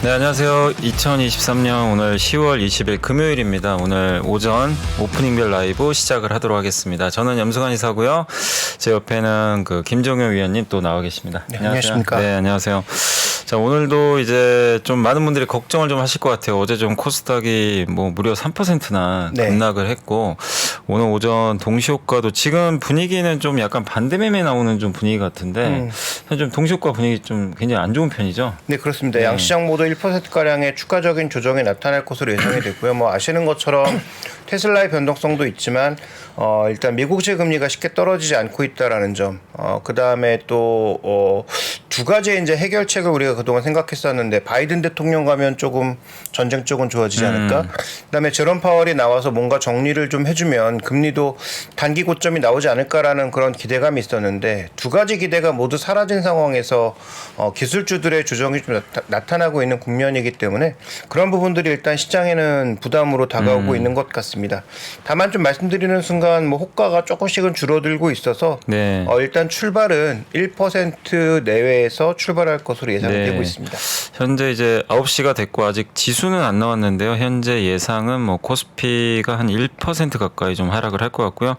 네, 안녕하세요. 2023년 오늘 10월 20일 금요일입니다. 오늘 오전 오프닝별 라이브 시작을 하도록 하겠습니다. 저는 염승환 이사고요. 제 옆에는 김종효 위원님 또 나와 계십니다. 네, 안녕하십니까. 네, 안녕하세요. 자, 오늘도 이제 좀 많은 분들이 걱정을 좀 하실 것 같아요. 어제 좀 코스닥이 무려 3%나 급락을 했고, 오늘 오전 동시효과도 지금 분위기는 좀 약간 반대매매 나오는 좀 분위기 같은데, 좀 동시효과 분위기 좀 굉장히 안 좋은 편이죠? 네, 그렇습니다. 양시장 모두 1%가량의 추가적인 조정이 나타날 것으로 예상이 되고요. 아시는 것처럼 테슬라의 변동성도 있지만 일단 미국제 금리가 쉽게 떨어지지 않고 있다라는 점. 그다음에 또 두 가지의 이제 해결책을 우리가 그동안 생각했었는데 바이든 대통령 가면 조금 전쟁 쪽은 좋아지지 않을까? 그다음에 제롬 파월이 나와서 뭔가 정리를 좀 해주면 금리도 단기 고점이 나오지 않을까라는 그런 기대감이 있었는데 두 가지 기대가 모두 사라진 상황에서 기술주들의 조정이 좀 나타나고 있는 국면이기 때문에 그런 부분들이 일단 시장에는 부담으로 다가오고 있는 것 같습니다. 다만 좀 말씀드리는 순간 호가가 조금씩은 줄어들고 있어서 네. 일단 출발은 1% 내외에서 출발할 것으로 예상되고 있습니다. 현재 이제 9시가 됐고 아직 지수는 안 나왔는데요. 현재 예상은 코스피가 한 1% 가까이 좀 하락을 할 것 같고요.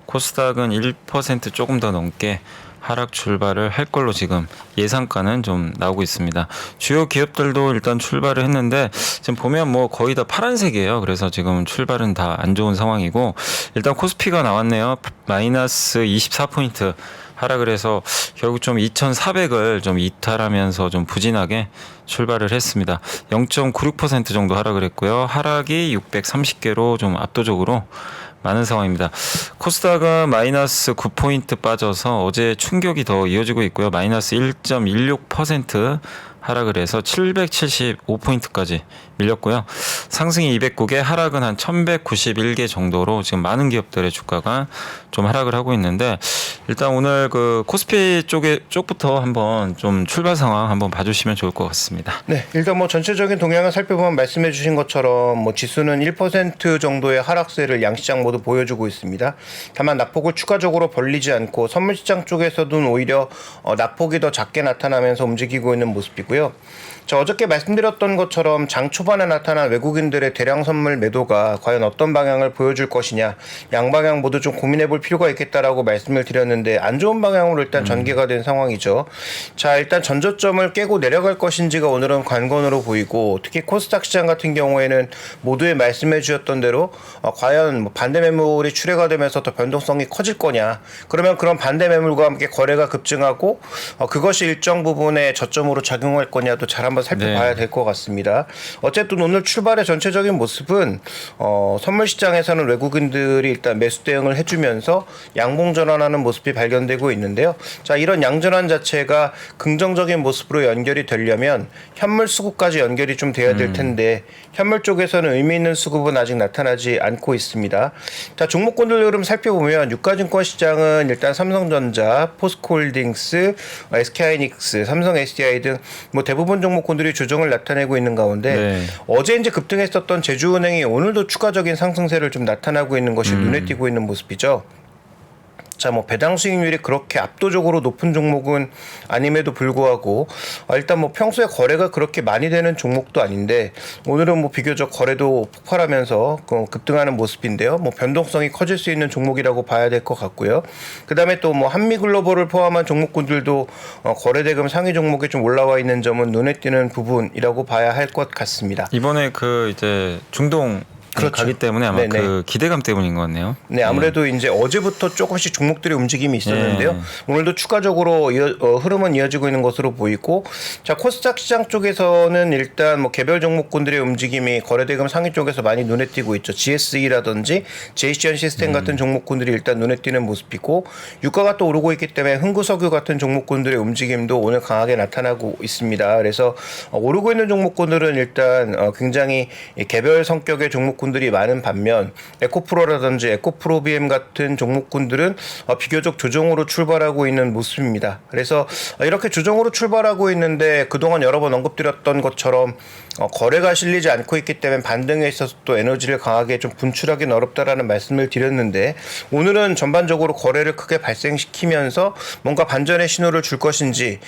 코스닥은 1% 조금 더 넘게 하락 출발을 할 걸로 지금 예상가는 좀 나오고 있습니다. 주요 기업들도 일단 출발을 했는데 지금 보면 거의 다 파란색이에요. 그래서 지금 출발은 다 안 좋은 상황이고 일단 코스피가 나왔네요. 마이너스 24포인트 하락을 해서 결국 좀 2,400을 좀 이탈하면서 좀 부진하게 출발을 했습니다. 0.96% 정도 하락을 했고요. 하락이 630개로 좀 압도적으로 많은 상황입니다. 코스닥은 마이너스 9포인트 빠져서 어제 충격이 더 이어지고 있고요. 마이너스 1.16% 하락을 해서 775포인트까지 밀렸고요. 상승이 209개, 하락은 한 1191개 정도로 지금 많은 기업들의 주가가 좀 하락을 하고 있는데 일단 오늘 코스피 쪽부터 한번 좀 출발 상황 한번 봐주시면 좋을 것 같습니다. 네, 일단 전체적인 동향을 살펴보면 말씀해 주신 것처럼 지수는 1% 정도의 하락세를 양시장 모두 보여주고 있습니다. 다만 낙폭을 추가적으로 벌리지 않고 선물시장 쪽에서는 오히려 낙폭이 더 작게 나타나면서 움직이고 있는 모습이고요. 어저께 말씀드렸던 것처럼 장 초반에 나타난 외국인들의 대량 선물 매도가 과연 어떤 방향을 보여줄 것이냐 양방향 모두 좀 고민해 볼 필요가 있겠다라고 말씀을 드렸는데 안 좋은 방향으로 일단 전개가 된 상황이죠. 자, 일단 전저점을 깨고 내려갈 것인지가 오늘은 관건으로 보이고 특히 코스닥 시장 같은 경우에는 모두에 말씀해 주셨던 대로 과연 반대 매물이 출회가 되면서 더 변동성이 커질 거냐 그러면 그런 반대 매물과 함께 거래가 급증하고 그것이 일정 부분의 저점으로 작용할 거냐도 잘 한번 살펴봐야 될 것 같습니다. 어쨌든 오늘 출발의 전체적인 모습은 선물 시장에서는 외국인들이 일단 매수 대응을 해주면서 양봉 전환하는 모습이 발견되고 있는데요. 자, 이런 양전환 자체가 긍정적인 모습으로 연결이 되려면 현물 수급까지 연결이 좀 돼야 될 텐데 현물 쪽에서는 의미 있는 수급은 아직 나타나지 않고 있습니다. 자, 종목군들 흐름 살펴보면 유가증권 시장은 일단 삼성전자, 포스코홀딩스, SK하이닉스, 삼성 SDI 등 대부분 종목군들이 조정을 나타내고 있는 가운데 어제 이제 급등했었던 제주은행이 오늘도 추가적인 상승세를 좀 나타나고 있는 것이 눈에 띄고 있는 모습이죠. 자, 배당 수익률이 그렇게 압도적으로 높은 종목은 아님에도 불구하고 일단 평소에 거래가 그렇게 많이 되는 종목도 아닌데 오늘은 비교적 거래도 폭발하면서 급등하는 모습인데요. 변동성이 커질 수 있는 종목이라고 봐야 될 것 같고요. 그다음에 또 한미글로벌을 포함한 종목군들도 거래대금 상위 종목에 좀 올라와 있는 점은 눈에 띄는 부분이라고 봐야 할 것 같습니다. 이번에 이제 중동 가기 때문에 아마 기대감 때문인 것 같네요. 네, 아무래도 이제 어제부터 조금씩 종목들의 움직임이 있었는데요. 오늘도 추가적으로 흐름은 이어지고 있는 것으로 보이고, 자, 코스닥 시장 쪽에서는 일단 개별 종목군들의 움직임이 거래대금 상위 쪽에서 많이 눈에 띄고 있죠. GSE라든지 제이션 시스템 같은 종목군들이 일단 눈에 띄는 모습이고, 유가가 또 오르고 있기 때문에 흥구석유 같은 종목군들의 움직임도 오늘 강하게 나타나고 있습니다. 그래서 오르고 있는 종목군들은 일단 굉장히 개별 성격의 종목 종목군들이 많은 반면 에코프로라든지 에코프로비엠 같은 종목군들은 비교적 조정으로 출발하고 있는 모습입니다. 그래서 이렇게 조정으로 출발하고 있는데 그동안 여러 번 언급드렸던 것처럼 거래가 실리지 않고 있기 때문에 반등에 있어서 또 에너지를 강하게 좀 분출하기는 어렵다라는 말씀을 드렸는데 오늘은 전반적으로 거래를 크게 발생시키면서 뭔가 반전의 신호를 줄 것인지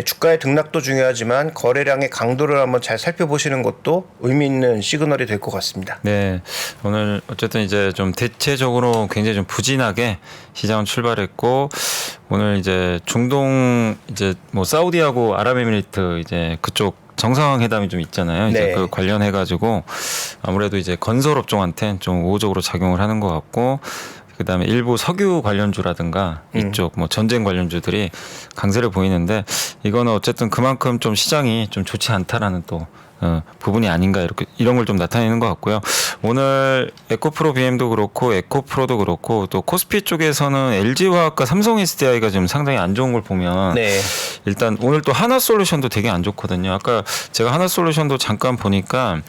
주가의 등락도 중요하지만 거래량의 강도를 한번 잘 살펴보시는 것도 의미 있는 시그널이 될 것 같습니다. 네, 오늘 어쨌든 이제 좀 대체적으로 굉장히 좀 부진하게 시장은 출발했고 오늘 이제 중동 이제 뭐 사우디하고 아랍에미리트 이제 그쪽 정상회담이 좀 있잖아요. 이제 네. 그 관련해 가지고 아무래도 이제 건설 업종한테 좀 우호적으로 작용을 하는 것 같고. 그다음에 일부 석유 관련주라든가 이쪽 뭐 전쟁 관련주들이 강세를 보이는데 이거는 어쨌든 그만큼 좀 시장이 좀 좋지 않다라는 또 부분이 아닌가 이렇게 이런 걸 좀 나타내는 것 같고요. 오늘 에코프로 BM도 그렇고 에코프로도 그렇고 또 코스피 쪽에서는 LG화학과 삼성 SDI가 지금 상당히 안 좋은 걸 보면 네. 일단 오늘 또 하나솔루션도 되게 안 좋거든요. 아까 제가 하나솔루션도 잠깐 보니까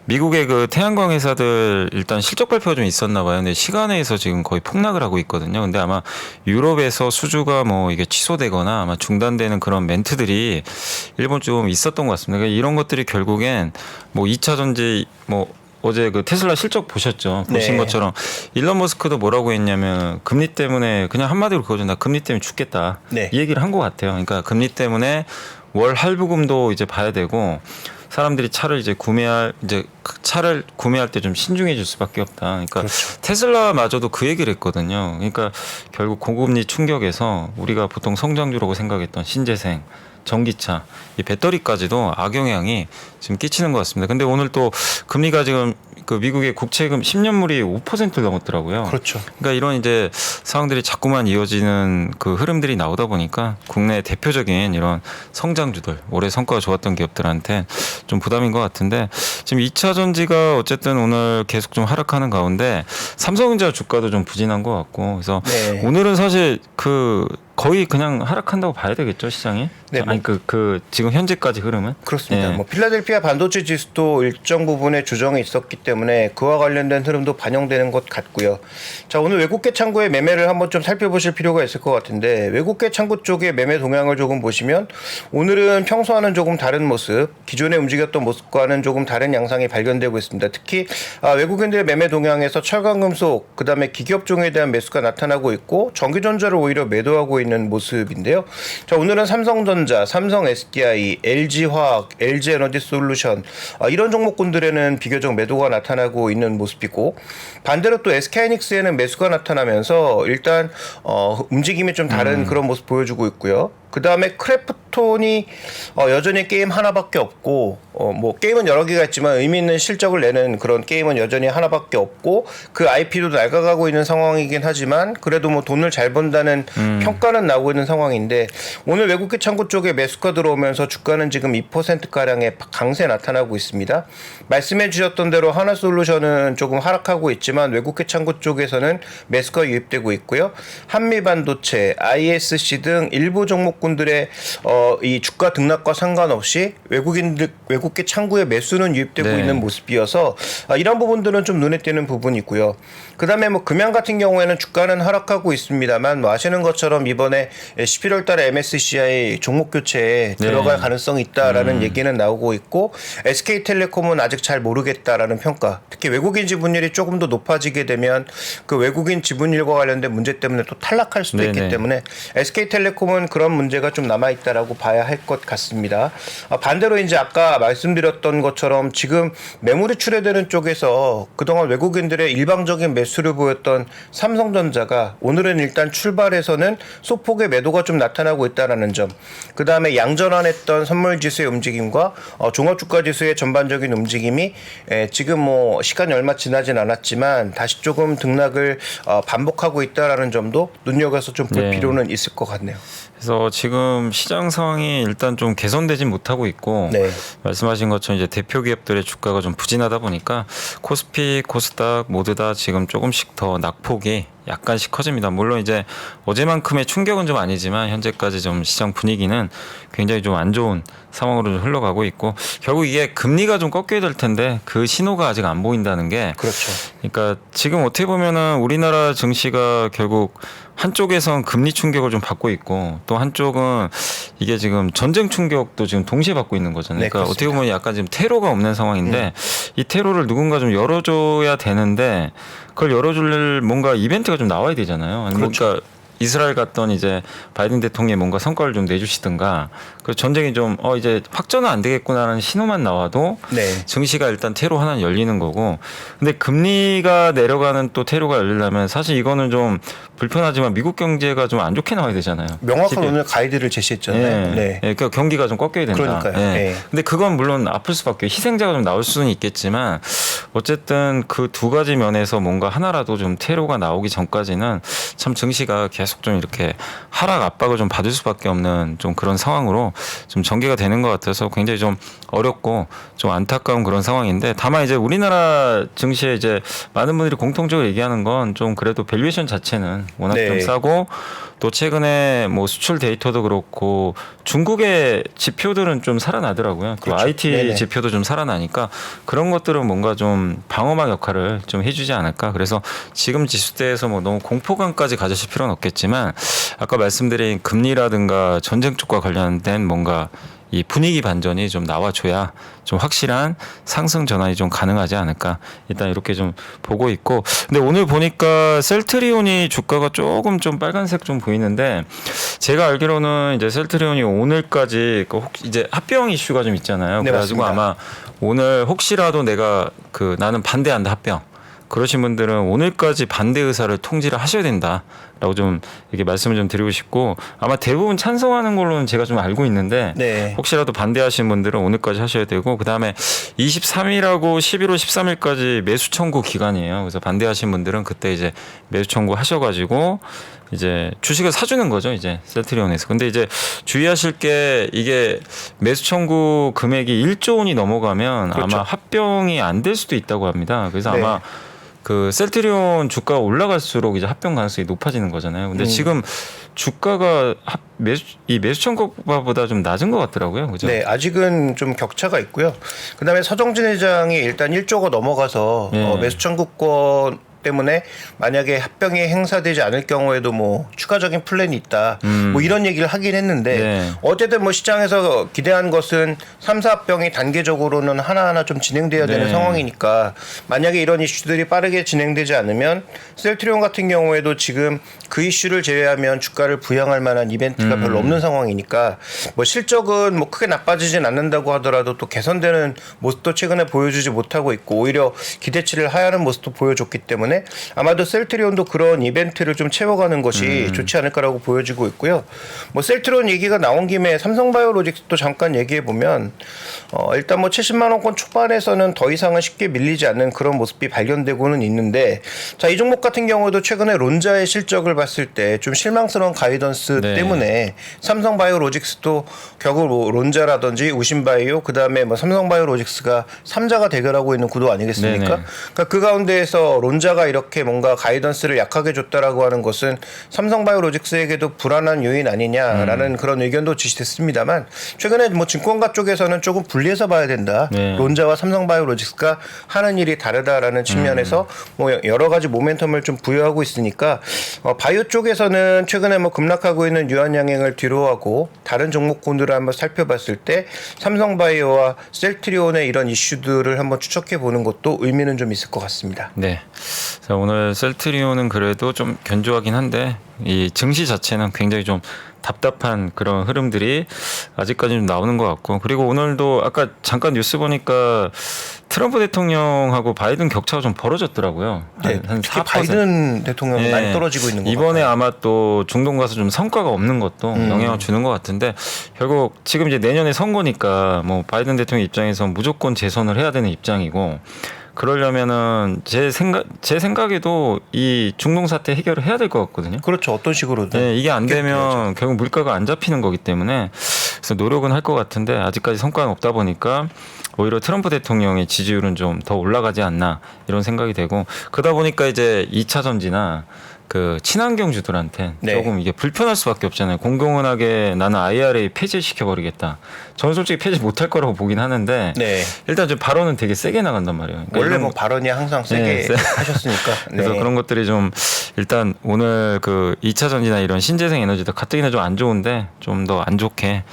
미국의 그 태양광 회사들 일단 실적 발표가 좀 있었나 봐요. 근데 시간에 의해서 지금 거의 폭락을 하고 있거든요. 근데 아마 유럽에서 수주가 뭐 이게 취소되거나 아마 중단되는 그런 멘트들이 일본 좀 있었던 것 같습니다. 그러니까 이런 것들이 결국엔 뭐 2차 전지 뭐 어제 그 테슬라 실적 보셨죠? 보신 네. 것처럼 일론 머스크도 뭐라고 했냐면 금리 때문에 그냥 한마디로 그거죠. 나 금리 때문에 죽겠다. 네. 이 얘기를 한 것 같아요. 그러니까 금리 때문에 월 할부금도 이제 봐야 되고 사람들이 차를 이제 구매할 때 좀 신중해질 수밖에 없다. 그러니까 그렇죠. 테슬라마저도 그 얘기를 했거든요. 그러니까 결국 고금리 충격에서 우리가 보통 성장주라고 생각했던 신재생 전기차, 이 배터리까지도 악영향이 지금 끼치는 것 같습니다. 근데 오늘 또 금리가 지금 그 미국의 국채금 10년물이 5%를 넘었더라고요. 그렇죠. 그러니까 이런 이제 상황들이 자꾸만 이어지는 그 흐름들이 나오다 보니까 국내 대표적인 이런 성장주들, 올해 성과가 좋았던 기업들한테 좀 부담인 것 같은데 지금 2차 전지가 어쨌든 오늘 계속 좀 하락하는 가운데 삼성전자 주가도 좀 부진한 것 같고 그래서 네. 오늘은 사실 그 거의 그냥 하락한다고 봐야 되겠죠 시장이? 네, 아니 그 지금 현재까지 흐름은? 그렇습니다. 네. 뭐 필라델피아 반도체 지수도 일정 부분의 조정이 있었기 때문에 그와 관련된 흐름도 반영되는 것 같고요. 자, 오늘 외국계 창구의 매매를 한번 좀 살펴보실 필요가 있을 것 같은데 외국계 창구 쪽의 매매 동향을 조금 보시면 오늘은 평소와는 조금 다른 모습, 기존에 움직였던 모습과는 조금 다른 양상이 발견되고 있습니다. 특히 외국인들의 매매 동향에서 철강금속, 그다음에 기계업종에 대한 매수가 나타나고 있고 전기전자를 오히려 매도하고 있는 모습인데요. 자, 오늘은 삼성전자, 삼성 SDI, LG화학, LG에너지솔루션 이런 종목군들에는 비교적 매도가 나타나고 있는 모습이고 반대로 또 SK하이닉스에는 매수가 나타나면서 일단 움직임이 좀 다른 그런 모습 보여주고 있고요. 그 다음에 크래프톤이 여전히 게임 하나밖에 없고 뭐 게임은 여러 개가 있지만 의미 있는 실적을 내는 그런 게임은 여전히 하나밖에 없고 그 IP도 낡아가고 있는 상황이긴 하지만 그래도 뭐 돈을 잘 번다는 평가는 나오고 있는 상황인데 오늘 외국계 창구 쪽에 매수가 들어오면서 주가는 지금 2%가량의 강세 나타나고 있습니다. 말씀해 주셨던 대로 하나솔루션은 조금 하락하고 있지만 외국계 창구 쪽에서는 매수가 유입되고 있고요. 한미반도체, ISC 등 일부 종목군들의 이 주가 등락과 상관없이 외국계 창구에 매수는 유입되고 네. 있는 모습이어서 이런 부분들은 좀 눈에 띄는 부분이고요. 그다음에 뭐 금양 같은 경우에는 주가는 하락하고 있습니다만 뭐 아시는 것처럼 이번에 11월 달에 MSCI 종목 교체에 들어갈 가능성이 있다라는 얘기는 나오고 있고 SK텔레콤은 아직 잘 모르겠다라는 평가. 특히 외국인 지분율이 조금 더 높아지게 되면 그 외국인 지분율과 관련된 문제 때문에 또 탈락할 수도 네네. 있기 때문에 SK텔레콤은 그런 문제가 좀 남아 있다라고 봐야 할 것 같습니다. 반대로 이제 아까 말씀드렸던 것처럼 지금 매물이 출회되는 쪽에서 그동안 외국인들의 일방적인 매수를 보였던 삼성전자가 오늘은 일단 출발해서는 소폭의 매도가 좀 나타나고 있다는 점. 그 다음에 양전환했던 선물지수의 움직임과 종합주가지수의 전반적인 움직임이 지금 뭐 시간이 얼마 지나진 않았지만 다시 조금 등락을 반복하고 있다는 점도 눈여겨서 좀 볼 네. 필요는 있을 것 같네요. 그래서 지금 시장 상황이 일단 좀 개선되진 못하고 있고 네. 말씀하신 것처럼 이제 대표 기업들의 주가가 좀 부진하다 보니까 코스피, 코스닥 모두 다 지금 조금씩 더 낙폭이 약간씩 커집니다. 물론 이제 어제만큼의 충격은 좀 아니지만 현재까지 좀 시장 분위기는 굉장히 좀 안 좋은 상황으로 좀 흘러가고 있고 결국 이게 금리가 좀 꺾여야 될 텐데 그 신호가 아직 안 보인다는 게 그렇죠. 그러니까 지금 어떻게 보면은 우리나라 증시가 결국 한쪽에선 금리 충격을 좀 받고 있고 또 한쪽은 이게 지금 전쟁 충격도 지금 동시에 받고 있는 거잖아요. 네, 그러니까 어떻게 그렇습니다. 보면 약간 지금 테러가 없는 상황인데 이 테러를 누군가 좀 열어줘야 되는데 그걸 열어줄 뭔가 이벤트가 좀 나와야 되잖아요. 아니, 그렇죠. 그러니까 이스라엘 갔던 이제 바이든 대통령이 뭔가 성과를 좀 내주시든가 그 전쟁이 좀 이제 확전은 안 되겠구나라는 신호만 나와도 네. 증시가 일단 테러 하나는 열리는 거고 근데 금리가 내려가는 또 테러가 열리려면 사실 이거는 좀 불편하지만 미국 경제가 좀 안 좋게 나와야 되잖아요. 명확한 TV에. 오늘 가이드를 제시했잖아요. 예. 네. 예, 그러니까 경기가 좀 꺾여야 된다. 그러니까요. 예. 예. 근데 그건 물론 아플 수밖에 희생자가 좀 나올 수는 있겠지만 어쨌든 그 두 가지 면에서 뭔가 하나라도 좀 테러가 나오기 전까지는 참 증시가 계속 좀 이렇게 하락 압박을 좀 받을 수밖에 없는 좀 그런 상황으로 좀 전개가 되는 것 같아서 굉장히 좀 어렵고 좀 안타까운 그런 상황인데 다만 이제 우리나라 증시에 이제 많은 분들이 공통적으로 얘기하는 건 좀 그래도 밸류에이션 자체는 워낙 네. 좀 싸고 또 최근에 뭐 수출 데이터도 그렇고 중국의 지표들은 좀 살아나더라고요. 또 그렇죠. IT 네네. 지표도 좀 살아나니까 그런 것들은 뭔가 좀 방어막 역할을 좀 해주지 않을까. 그래서 지금 지수대에서 뭐 너무 공포감까지 가지실 필요는 없겠지만 아까 말씀드린 금리라든가 전쟁 쪽과 관련된 뭔가 이 분위기 반전이 좀 나와줘야 좀 확실한 상승 전환이 좀 가능하지 않을까 일단 이렇게 좀 보고 있고 근데 오늘 보니까 셀트리온이 주가가 조금 좀 빨간색 좀 보이는데 제가 알기로는 이제 셀트리온이 오늘까지 이제 합병 이슈가 좀 있잖아요. 네, 그래가지고 맞습니다. 아마 오늘 혹시라도 내가 나는 반대한다 합병 그러신 분들은 오늘까지 반대 의사를 통지를 하셔야 된다라고 좀 이렇게 말씀을 좀 드리고 싶고 아마 대부분 찬성하는 걸로는 제가 좀 알고 있는데 네. 혹시라도 반대하시는 분들은 오늘까지 하셔야 되고 그다음에 23일하고 11월 13일까지 매수 청구 기간이에요. 그래서 반대하시는 분들은 그때 이제 매수 청구 하셔가지고 이제 주식을 사주는 거죠, 이제 셀트리온에서. 근데 이제 주의하실 게 이게 매수 청구 금액이 1조 원이 넘어가면 그렇죠. 아마 합병이 안 될 수도 있다고 합니다. 그래서 네. 아마 그 셀트리온 주가가 올라갈수록 이제 합병 가능성이 높아지는 거잖아요. 근데 지금 주가가 이 매수 청구가보다 좀 낮은 것 같더라고요. 그죠? 네, 아직은 좀 격차가 있고요. 그다음에 서정진 회장이 일단 1조가 넘어가서 네. 매수 청구권 때문에 만약에 합병이 행사되지 않을 경우에도 뭐 추가적인 플랜이 있다. 뭐 이런 얘기를 하긴 했는데 네. 어쨌든 뭐 시장에서 기대한 것은 3, 4합병이 단계적으로는 하나하나 좀 진행돼야 되는 네. 상황이니까 만약에 이런 이슈들이 빠르게 진행되지 않으면 셀트리온 같은 경우에도 지금 그 이슈를 제외하면 주가를 부양할 만한 이벤트가 별로 없는 상황이니까 뭐 실적은 뭐 크게 나빠지진 않는다고 하더라도 또 개선되는 모습도 최근에 보여주지 못하고 있고 오히려 기대치를 하회하는 모습도 보여줬기 때문에 아마도 셀트리온도 그런 이벤트를 좀 채워가는 것이 좋지 않을까라고 보여지고 있고요. 뭐 셀트리온 얘기가 나온 김에 삼성바이오로직스도 잠깐 얘기해 보면 일단 뭐 70만 원권 초반에서는 더 이상은 쉽게 밀리지 않는 그런 모습이 발견되고는 있는데 자, 이 종목 같은 경우도 최근에 론자의 실적을 봤을 때 좀 실망스러운 가이던스 네. 때문에 삼성바이오로직스도 결국 뭐 론자라든지 우신바이오 그다음에 뭐 삼성바이오로직스가 3자가 대결하고 있는 구도 아니겠습니까? 네네. 그러니까 그 가운데에서 론자가 이렇게 뭔가 가이던스를 약하게 줬다라고 하는 것은 삼성바이오로직스에게도 불안한 요인 아니냐라는 그런 의견도 지시됐습니다만 최근에 뭐 증권가 쪽에서는 조금 분리해서 봐야 된다. 네. 론자와 삼성바이오로직스가 하는 일이 다르다라는 측면에서 뭐 여러 가지 모멘텀을 좀 부여하고 있으니까 바이오 쪽에서는 최근에 뭐 급락하고 있는 유한양행을 뒤로하고 다른 종목군들을 한번 살펴봤을 때 삼성바이오와 셀트리온의 이런 이슈들을 한번 추적해 보는 것도 의미는 좀 있을 것 같습니다. 네. 자, 오늘 셀트리온은 그래도 좀 견조하긴 한데 이 증시 자체는 굉장히 좀 답답한 그런 흐름들이 아직까지 좀 나오는 것 같고 그리고 오늘도 아까 잠깐 뉴스 보니까 트럼프 대통령하고 바이든 격차가 좀 벌어졌더라고요. 네, 한 특히 4%. 바이든 대통령이 네. 많이 떨어지고 있는 것 이번에 같아요. 아마 또 중동 가서 좀 성과가 없는 것도 영향을 주는 것 같은데 결국 지금 이제 내년에 선거니까 뭐 바이든 대통령 입장에서 무조건 재선을 해야 되는 입장이고 그러려면은 제 생각에도 이 중동 사태 해결을 해야 될 것 같거든요. 그렇죠. 어떤 식으로든. 네, 이게 안 되면 해야죠. 결국 물가가 안 잡히는 거기 때문에 그래서 노력은 할 것 같은데 아직까지 성과는 없다 보니까 오히려 트럼프 대통령의 지지율은 좀 더 올라가지 않나 이런 생각이 되고 그러다 보니까 이제 2차 전지나 그 친환경주들한테 네. 조금 이게 불편할 수밖에 없잖아요. 공공연하게 나는 IRA 폐지시켜 버리겠다. 저는 솔직히 폐지 못할 거라고 보긴 하는데 네. 일단 좀 발언은 되게 세게 나간단 말이에요. 그러니까 원래 이런 뭐 발언이 항상 세게 네, 하셨으니까. 그래서 네. 그런 것들이 좀 일단 오늘 그 2차 전지나 이런 신재생 에너지도 가뜩이나 좀 안 좋은데 좀 더 안 좋게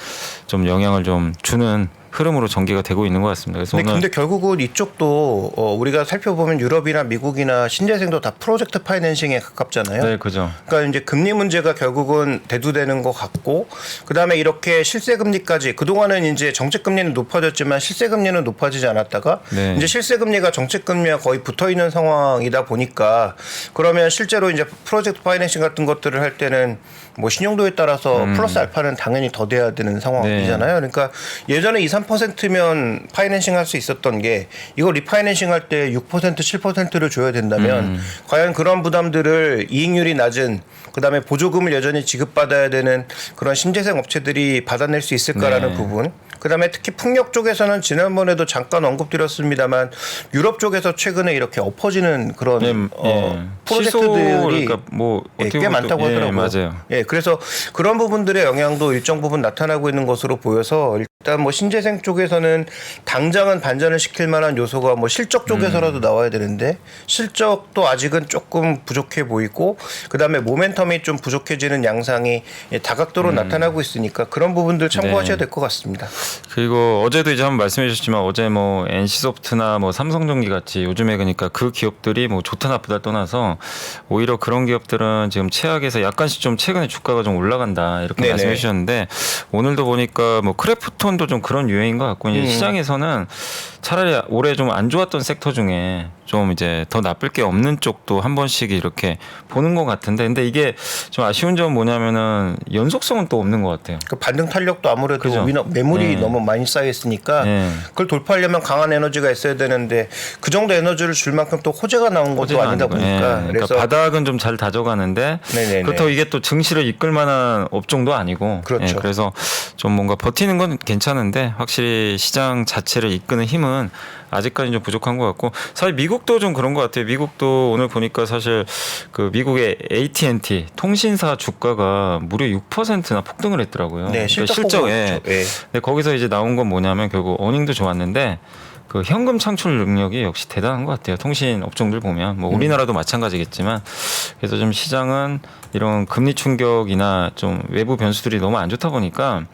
좀 영향을 좀 주는 흐름으로 전개가 되고 있는 것 같습니다. 그래서 근데, 오늘 근데 결국은 이쪽도 우리가 살펴보면 유럽이나 미국이나 신재생도 다 프로젝트 파이낸싱에 가깝잖아요. 네, 그죠. 그러니까 이제 금리 문제가 결국은 대두되는 것 같고, 그 다음에 이렇게 실세 금리까지 그 동안은 이제 정책 금리는 높아졌지만 실세 금리는 높아지지 않았다가 네. 이제 실세 금리가 정책 금리와 거의 붙어 있는 상황이다 보니까 그러면 실제로 이제 프로젝트 파이낸싱 같은 것들을 할 때는 뭐 신용도에 따라서 플러스 알파는 당연히 더 돼야 되는 상황이잖아요. 그러니까 예전에 2, 3%면 파이낸싱 할 수 있었던 게 이거 리파이낸싱 할 때 6%, 7%를 줘야 된다면 과연 그런 부담들을 이익률이 낮은 그다음에 보조금을 여전히 지급받아야 되는 그런 신재생 업체들이 받아낼 수 있을까라는 네. 부분. 그다음에 특히 풍력 쪽에서는 지난번에도 잠깐 언급드렸습니다만 유럽 쪽에서 최근에 이렇게 엎어지는 그런 프로젝트들이 그러니까 뭐 예, 어떻게 꽤 보면 많다고 또, 하더라고요. 맞아요. 예, 그래서 그런 부분들의 영향도 일정 부분 나타나고 있는 것으로 보여서 일단 뭐 신재생 쪽에서는 당장은 반전을 시킬 만한 요소가 뭐 실적 쪽에서라도 나와야 되는데 실적도 아직은 조금 부족해 보이고 그다음에 모멘텀이 좀 부족해지는 양상이 다각도로 나타나고 있으니까 그런 부분들 참고하셔야 될 것 같습니다. 그리고 어제도 이제 한번 말씀해 주셨지만 어제 뭐 NC소프트나 뭐 삼성전기 같이 요즘에 그러니까 그 기업들이 뭐 좋다 나쁘다 떠나서 오히려 그런 기업들은 지금 최악에서 약간씩 좀 최근에 주가가 좀 올라간다 이렇게 네네. 말씀해 주셨는데 오늘도 보니까 뭐 크래프톤도 좀 그런 유행인 것 같고 이제 시장에서는 차라리 올해 좀 안 좋았던 섹터 중에 좀 이제 더 나쁠 게 없는 쪽도 한 번씩 이렇게 보는 것 같은데 근데 이게 좀 아쉬운 점은 뭐냐면은 연속성은 또 없는 것 같아요. 그 반등 탄력도 아무래도 그죠. 매물이 네. 너무 많이 쌓여 있으니까 네. 그걸 돌파하려면 강한 에너지가 있어야 되는데 그 정도 에너지를 줄 만큼 또 호재가 나온 것도 호재가 아니다 아니고, 보니까 예. 그래서 그러니까 바닥은 좀 잘 다져가는데 네네네. 그렇다고 이게 또 증시를 이끌 만한 업종도 아니고 그렇죠. 예, 그래서 좀 뭔가 버티는 건 괜찮은데 확실히 시장 자체를 이끄는 힘은 아직까지 좀 부족한 것 같고 사실 미국도 좀 그런 것 같아요. 미국도 오늘 보니까 사실 그 미국의 AT&T 통신사 주가가 무려 6%나 폭등을 했더라고요. 네, 그러니까 실적 보고 실적에 있죠. 예. 근데 거기서 이제 나온 건 뭐냐면 결국 어닝도 좋았는데 그 현금 창출 능력이 역시 대단한 것 같아요. 통신 업종들 보면 뭐 우리나라도 마찬가지겠지만 그래서 좀 시장은 이런 금리 충격이나 좀 외부 변수들이 너무 안 좋다 보니까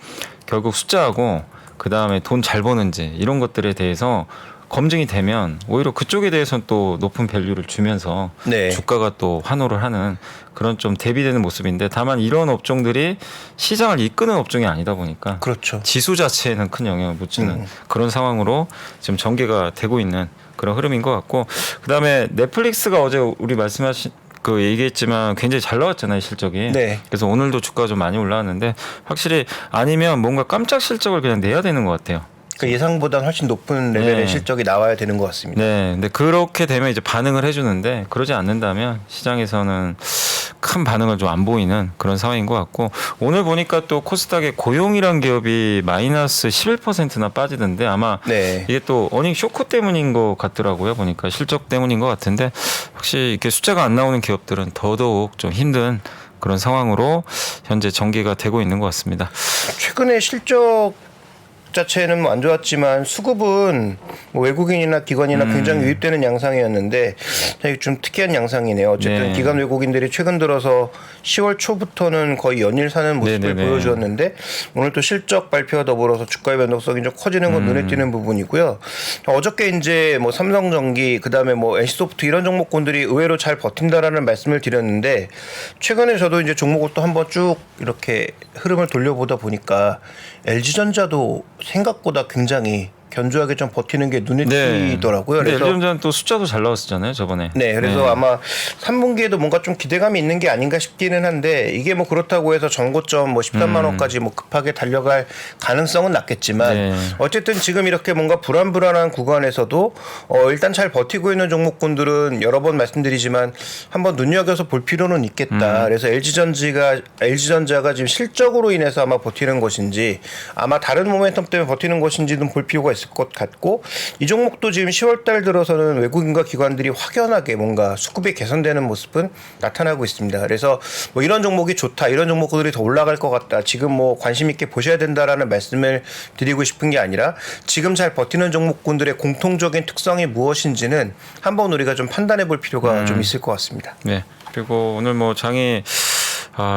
결국 숫자하고 그 다음에 돈 잘 버는지 이런 것들에 대해서 검증이 되면 오히려 그쪽에 대해서는 또 높은 밸류를 주면서 네. 주가가 또 환호를 하는 그런 좀 대비되는 모습인데 다만 이런 업종들이 시장을 이끄는 업종이 아니다 보니까 그렇죠. 지수 자체에는 큰 영향을 못 주는 그런 상황으로 지금 전개가 되고 있는 그런 흐름인 것 같고 그다음에 넷플릭스가 어제 우리 말씀하신 그 얘기했지만 굉장히 잘 나왔잖아요 실적이. 네. 그래서 오늘도 주가가 좀 많이 올라왔는데 확실히 아니면 뭔가 깜짝 실적을 그냥 내야 되는 것 같아요. 그 예상보다 훨씬 높은 레벨의 네. 실적이 나와야 되는 것 같습니다. 네, 근데 그렇게 되면 이제 반응을 해주는데 그러지 않는다면 시장에서는 큰 반응을 좀 안 보이는 그런 상황인 것 같고 오늘 보니까 또 코스닥의 고용이란 기업이 마이너스 11%나 빠지던데 아마 네. 이게 또 어닝 쇼크 때문인 것 같더라고요. 보니까 실적 때문인 것 같은데 확실히 이렇게 숫자가 안 나오는 기업들은 더더욱 좀 힘든 그런 상황으로 현재 전개가 되고 있는 것 같습니다. 최근에 실적 자체는 뭐 안 좋았지만 수급은 뭐 외국인이나 기관이나 굉장히 유입되는 양상이었는데 좀 특이한 양상이네요. 어쨌든 네. 기관 외국인들이 최근 들어서 10월 초부터는 거의 연일 사는 모습을 네네네. 보여주었는데 오늘 또 실적 발표와 더불어서 주가의 변동성이 좀 커지는 건 눈에 띄는 부분이고요. 어저께 이제 뭐 삼성전기 그다음에 뭐 NC소프트 이런 종목군들이 의외로 잘 버틴다라는 말씀을 드렸는데 최근에 저도 이제 종목을 또 한번 쭉 이렇게 흐름을 돌려보다 보니까 LG전자도 생각보다 굉장히 견조하게 좀 버티는 게 눈에 네. 띄더라고요. 근데 그래서 LG전자는 또 숫자도 잘 나왔었잖아요, 저번에. 네, 그래서 아마 3분기에도 뭔가 좀 기대감이 있는 게 아닌가 싶기는 한데 이게 뭐 그렇다고 해서 전고점 뭐 13만 원까지 뭐 급하게 달려갈 가능성은 낮겠지만 네. 어쨌든 지금 이렇게 뭔가 불안불안한 구간에서도 일단 잘 버티고 있는 종목군들은 여러 번 말씀드리지만 한번 눈여겨서 볼 필요는 있겠다. 그래서 LG전자가 지금 실적으로 인해서 아마 버티는 것인지 아마 다른 모멘텀 때문에 버티는 것인지는 볼 필요가 있을 것 같고 이 종목도 지금 10월 달 들어서는 외국인과 기관들이 확연하게 뭔가 수급이 개선되는 모습은 나타나고 있습니다. 그래서 뭐 이런 종목이 좋다, 이런 종목들이 더 올라갈 것 같다, 지금 뭐 관심 있게 보셔야 된다라는 말씀을 드리고 싶은 게 아니라 지금 잘 버티는 종목군들의 공통적인 특성이 무엇인지는 한번 우리가 좀 판단해 볼 필요가 좀 있을 것 같습니다. 네. 그리고 오늘 뭐 장이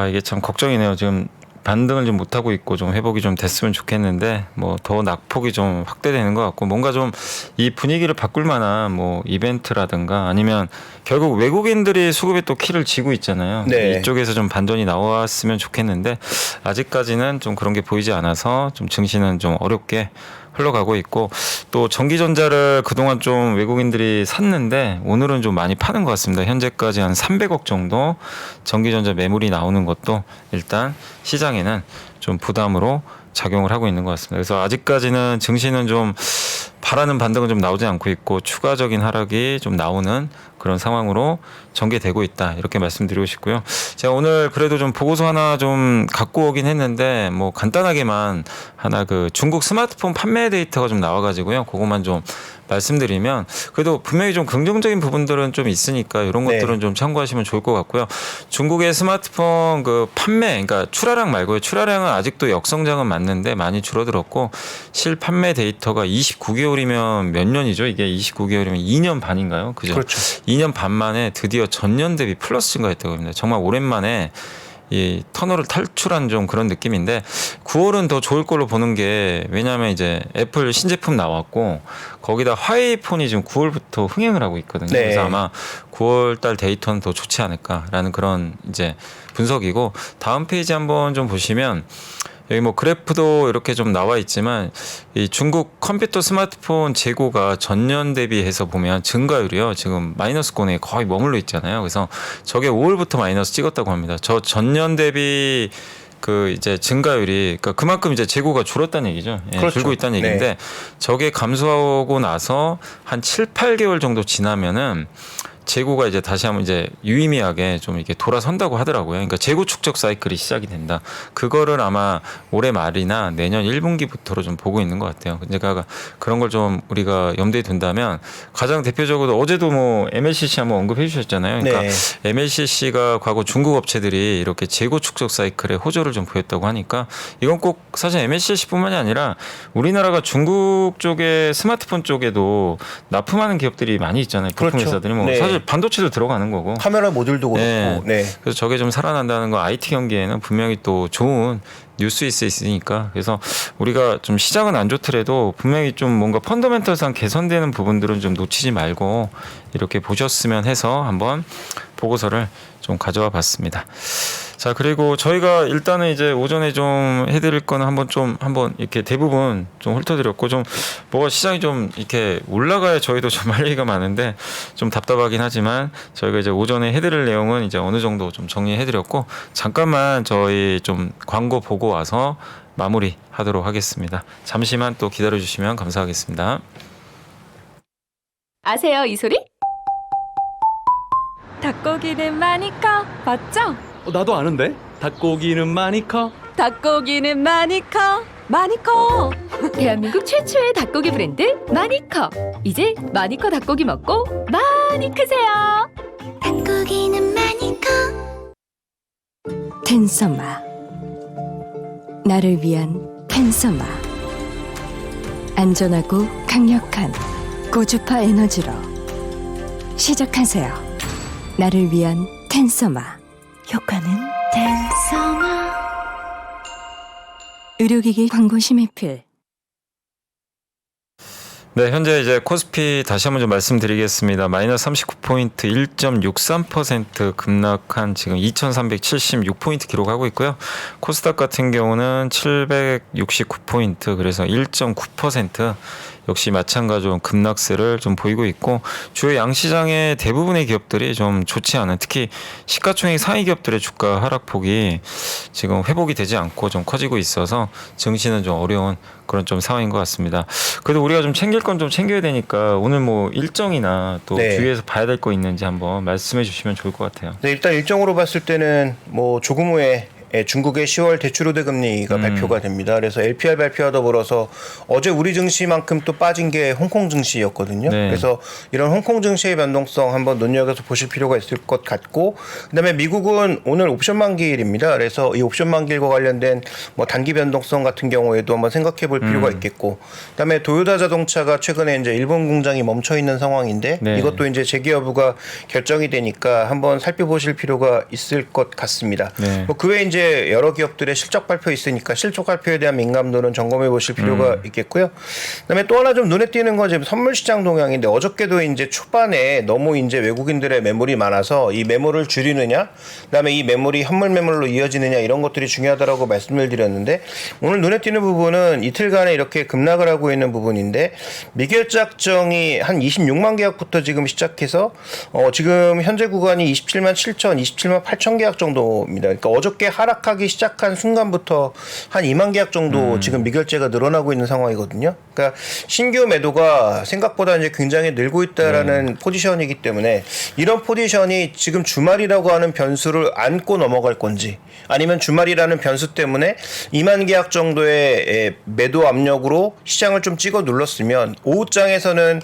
이게 참 걱정이네요. 지금 반등을 좀 못하고 있고 좀 회복이 좀 됐으면 좋겠는데 뭐 더 낙폭이 좀 확대되는 것 같고 뭔가 좀 이 분위기를 바꿀 만한 뭐 이벤트라든가 아니면 결국 외국인들이 수급에 또 키를 쥐고 있잖아요. 네. 이쪽에서 좀 반전이 나왔으면 좋겠는데 아직까지는 좀 그런 게 보이지 않아서 좀 증시는 좀 어렵게 흘러가고 있고 또 전기전자를 그동안 좀 외국인들이 샀는데 오늘은 좀 많이 파는 것 같습니다. 현재까지 한 300억 정도 전기전자 매물이 나오는 것도 일단 시장에는 좀 부담으로 작용을 하고 있는 것 같습니다. 그래서 아직까지는 증시는 좀 바라는 반등은 좀 나오지 않고 있고 추가적인 하락이 좀 나오는 그런 상황으로 전개되고 있다, 이렇게 말씀드리고 싶고요. 제가 오늘 그래도 좀 보고서 하나 좀 갖고 오긴 했는데 뭐 간단하게만 하나 그 중국 스마트폰 판매 데이터가 좀 나와가지고요. 그것만 좀 말씀드리면 그래도 분명히 좀 긍정적인 부분들은 좀 있으니까 이런 네. 것들은 좀 참고하시면 좋을 것 같고요. 중국의 스마트폰 그 판매, 그러니까 출하량 말고요. 출하량은 아직도 역성장은 맞는데 많이 줄어들었고 실 판매 데이터가 29개월이면 몇 년이죠? 이게 29개월이면 2년 반인가요? 그죠? 그렇죠. 2년 반 만에 드디어 전년 대비 플러스 증가했다고 합니다. 정말 오랜만에 이 터널을 탈출한 좀 그런 느낌인데 9월은 더 좋을 걸로 보는 게 왜냐하면 이제 애플 신제품 나왔고 거기다 화웨이폰이 지금 9월부터 흥행을 하고 있거든요. 네. 그래서 아마 9월 달 데이터는 더 좋지 않을까라는 그런 이제 분석이고 다음 페이지 한번 좀 보시면 여기 뭐 그래프도 이렇게 좀 나와 있지만 이 중국 컴퓨터 스마트폰 재고가 전년 대비해서 보면 증가율이요. 지금 마이너스권에 거의 머물러 있잖아요. 그래서 저게 5월부터 마이너스 찍었다고 합니다. 저 전년 대비 그 이제 증가율이 그러니까 그만큼 이제 재고가 줄었다는 얘기죠. 예, 그렇죠. 줄고 있다는 얘기인데 네. 저게 감소하고 나서 한 7, 8개월 정도 지나면은 재고가 이제 다시 한번 이제 유의미하게 좀 이렇게 돌아선다고 하더라고요. 그러니까 재고 축적 사이클이 시작이 된다. 그거를 아마 올해 말이나 내년 1분기부터로 좀 보고 있는 것 같아요. 그러니까 그런 걸 좀 우리가 염두에 둔다면 가장 대표적으로 어제도 뭐 MLCC 한번 언급해 주셨잖아요. 그러니까 네. MLCC가 과거 중국 업체들이 이렇게 재고 축적 사이클에 호조를 좀 보였다고 하니까 이건 꼭 사실 MLCC뿐만이 아니라 우리나라가 중국 쪽에 스마트폰 쪽에도 납품하는 기업들이 많이 있잖아요. 부품 그렇죠. 회사들이 뭐 네. 사실 반도체도 들어가는 거고. 카메라 모듈도 그렇고. 네. 네. 그래서 저게 좀 살아난다는 거 IT 경기에는 분명히 또 좋은 뉴스 있으니까 그래서 우리가 좀 시장은 안 좋더라도 분명히 좀 뭔가 펀더멘털상 개선되는 부분들은 좀 놓치지 말고 이렇게 보셨으면 해서 한번 보고서를 좀 가져와 봤습니다. 자, 그리고 저희가 일단은 이제 오전에 좀 해드릴 거는 한번 이렇게 대부분 좀 훑어드렸고 좀 뭐가 시장이 좀 이렇게 올라가야 저희도 좀 할 얘기가 많은데 좀 답답하긴 하지만 저희가 이제 오전에 해드릴 내용은 이제 어느 정도 좀 정리해드렸고 잠깐만 저희 좀 광고 보고 와서 마무리 하도록 하겠습니다. 잠시만 또 기다려주시면 감사하겠습니다. 아세요, 이 소리? 닭고기는 많이 커, 맞죠? 나도 아는데? 닭고기는 많이 커. 닭고기는 많이 커, 많이 커. 대한민국 최초의 닭고기 브랜드 마니커. 이제 마니커 닭고기 먹고 많이 크세요. 닭고기는 많이 커. 텐서마. 나를 위한 텐서마. 안전하고 강력한 고주파 에너지로 시작하세요. 나를 위한 텐서마. 효과는 텐서마. 의료기기 광고 심의필. 네, 현재 이제 코스피 다시 한번 좀 말씀드리겠습니다. 마이너스 39포인트 1.63% 급락한 지금 2,376포인트 기록하고 있고요. 코스닥 같은 경우는 769포인트 그래서 1.9% 역시 마찬가지로 급락세를 좀 보이고 있고 주요 양시장의 대부분의 기업들이 좀 좋지 않은 특히 시가총액 상위 기업들의 주가 하락폭이 지금 회복이 되지 않고 좀 커지고 있어서 증시는 좀 어려운 그런 좀 상황인 것 같습니다. 그래도 우리가 좀 챙길 건 좀 챙겨야 되니까 오늘 뭐 일정이나 또 네. 주위에서 봐야 될 거 있는지 한번 말씀해 주시면 좋을 것 같아요. 네, 일단 일정으로 봤을 때는 뭐 조금 후에 중국의 10월 대출 우대 금리가 발표가 됩니다. 그래서 LPR 발표와 더불어서 어제 우리 증시만큼 또 빠진 게 홍콩 증시였거든요. 네. 그래서 이런 홍콩 증시의 변동성 한번 눈여겨서 보실 필요가 있을 것 같고, 그다음에 미국은 오늘 옵션 만기일입니다. 그래서 이 옵션 만기일과 관련된 뭐 단기 변동성 같은 경우에도 한번 생각해 볼 필요가 있겠고, 그다음에 도요타 자동차가 최근에 이제 일본 공장이 멈춰 있는 상황인데 네. 이것도 이제 재개 여부가 결정이 되니까 한번 살펴보실 필요가 있을 것 같습니다. 네. 뭐 그 외에 이제 여러 기업들의 실적 발표 있으니까 실적 발표에 대한 민감도는 점검해 보실 필요가 있겠고요. 그다음에 또 하나 좀 눈에 띄는 건 지금 선물 시장 동향인데 어저께도 이제 초반에 너무 이제 외국인들의 매물이 많아서 이 매물을 줄이느냐, 그다음에 이 매물이 현물 매물로 이어지느냐 이런 것들이 중요하다라고 말씀을 드렸는데 오늘 눈에 띄는 부분은 이틀간에 이렇게 급락을 하고 있는 부분인데 미결제 확정이 한 26만 계약부터 지금 시작해서 지금 현재 구간이 27만 7천, 27만 8천 계약 정도입니다. 그러니까 어저께 하락하기 시작한 순간부터 한 2만 계약 정도 지금 미결제가 늘어나고 있는 상황이거든요. 그러니까 신규 매도가 생각보다 이제 굉장히 늘고 있다라는 포지션이기 때문에 이런 포지션이 지금 주말이라고 하는 변수를 안고 넘어갈 건지 아니면 주말이라는 변수 때문에 2만 계약 정도의 매도 압력으로 시장을 좀 찍어 눌렀으면 오후장에서는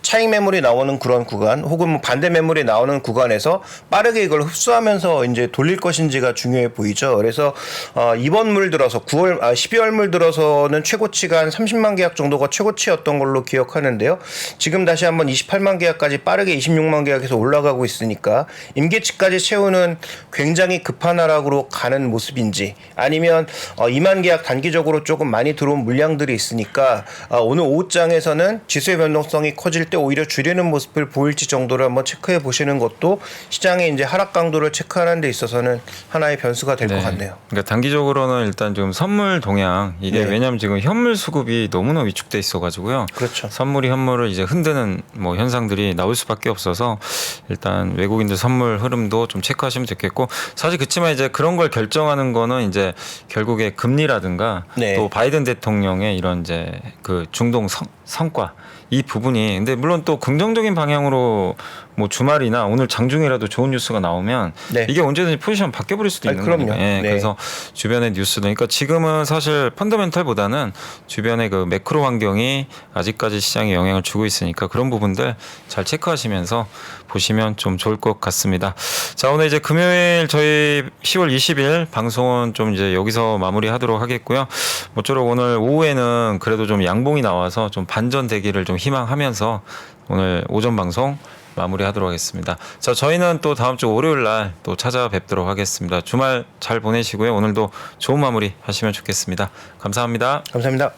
차익 매물이 나오는 그런 구간 혹은 뭐 반대 매물이 나오는 구간에서 빠르게 이걸 흡수하면서 이제 돌릴 것인지가 중요해 보이죠. 그래서 이번 물 들어서 12월 물 들어서는 최고치가 한 30만 계약 정도가 최고치였던 걸로 기억하는데요. 지금 다시 한번 28만 계약까지 빠르게 26만 계약에서 올라가고 있으니까 임계치까지 채우는 굉장히 급한 하락으로 가는 모습인지 아니면 2만 계약 단기적으로 조금 많이 들어온 물량들이 있으니까 오늘 오후장에서는 지수의 변동성이 커질 때 오히려 줄이는 모습을 보일지 정도를 한번 체크해 보시는 것도 시장의 이제 하락 강도를 체크하는 데 있어서는 하나의 변수가 될 것 같네요. 그러니까 단기적으로는 일단 좀 선물 동향 이게 네. 왜냐하면 지금 현물 수급이 너무나 위축돼 있어가지고요. 그렇죠. 선물이 현물을 이제 흔드는 뭐 현상들이 나올 수밖에 없어서 일단 외국인들 선물 흐름도 좀 체크하시면 좋겠고 사실 그렇지만 이제 그런 걸 결정하는 거는 이제 결국에 금리라든가 네. 또 바이든 대통령의 이런 이제 그 중동 성과 이 부분이 근데 물론 또 긍정적인 방향으로 뭐 주말이나 오늘 장중이라도 좋은 뉴스가 나오면 네. 이게 언제든지 포지션 바뀌어버릴 수도 있는 그럼요. 거니까. 예, 네. 그래서 주변의 뉴스도 그러니까 지금은 사실 펀더멘털보다는 주변의 그 매크로 환경이 아직까지 시장에 영향을 주고 있으니까 그런 부분들 잘 체크하시면서 보시면 좀 좋을 것 같습니다. 자, 오늘 이제 금요일 저희 10월 20일 방송은 좀 이제 여기서 마무리하도록 하겠고요. 모쪼록 오늘 오후에는 그래도 좀 양봉이 나와서 좀 반전 되기를 좀 희망하면서 오늘 오전 방송 마무리하도록 하겠습니다. 자, 저희는 또 다음 주 월요일 날 또 찾아뵙도록 하겠습니다. 주말 잘 보내시고요. 오늘도 좋은 마무리 하시면 좋겠습니다. 감사합니다. 감사합니다.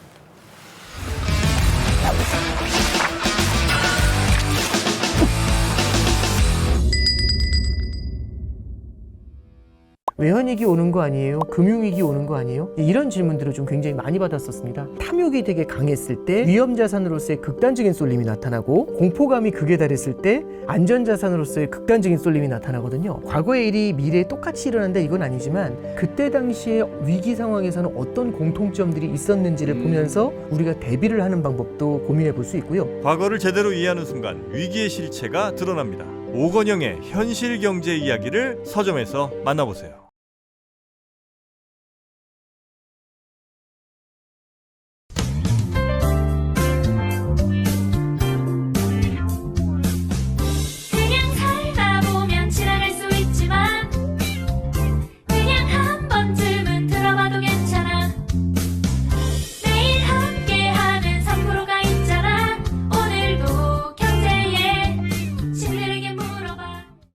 외환위기 오는 거 아니에요? 금융위기 오는 거 아니에요? 이런 질문들을 좀 굉장히 많이 받았었습니다. 탐욕이 되게 강했을 때 위험자산으로서의 극단적인 쏠림이 나타나고 공포감이 극에 달했을 때 안전자산으로서의 극단적인 쏠림이 나타나거든요. 과거의 일이 미래에 똑같이 일어난다 이건 아니지만 그때 당시에 위기 상황에서는 어떤 공통점들이 있었는지를 보면서 우리가 대비를 하는 방법도 고민해 볼 수 있고요. 과거를 제대로 이해하는 순간 위기의 실체가 드러납니다. 오건영의 현실 경제 이야기를 서점에서 만나보세요.